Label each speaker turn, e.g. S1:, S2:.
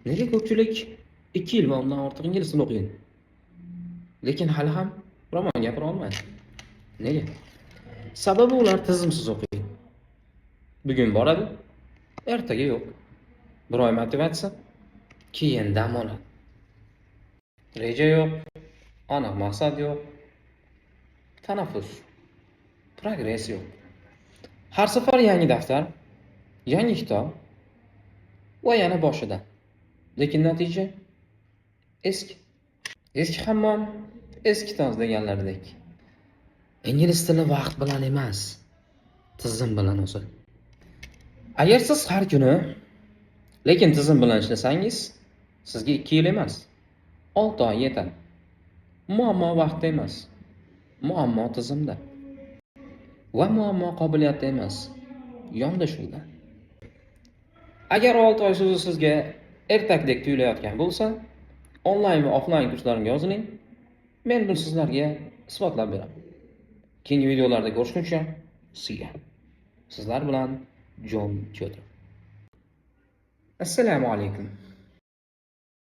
S1: Nega ko'pchilik 2 yil va undan ortiq ingliz tilini o'qigan, lekin hali ham roman gapira olmaydi? Nega? Sababi ular tizimsiz o'qiydi. Bugun boradi, ertaga yo'q. Bir oy motivatsiya, keyin dam oladi. Reja yo'q, aniq maqsad yo'q, tanaffus, progress yo'q. Har safar yangi daftar, yangi kitob va yana boshidan. Lekin natija eski. Eski hammom, eski toz deganlaridek. Ingliz tili vaqt bilan emas, tizim bilan o'sadi. Agar siz har kuni lekin tizim bilan ishlasangiz, sizga 2 yil emas, 6 oy yetadi. Muammo vaqtda emas, muammo tizimda. Va muammo qobiliyatda emas, yondashuvda. Agar 6 oy so'zi sizga ertakdek tuyulayotgan bo'lsa, onlayn va offlayn kurslarimga yoziling. Men buni sizlarga isbotlab beraman. Keyingi videolarda ko'rishguncha, sizlar bilan Jon Cho'tir. Assalomu alaykum.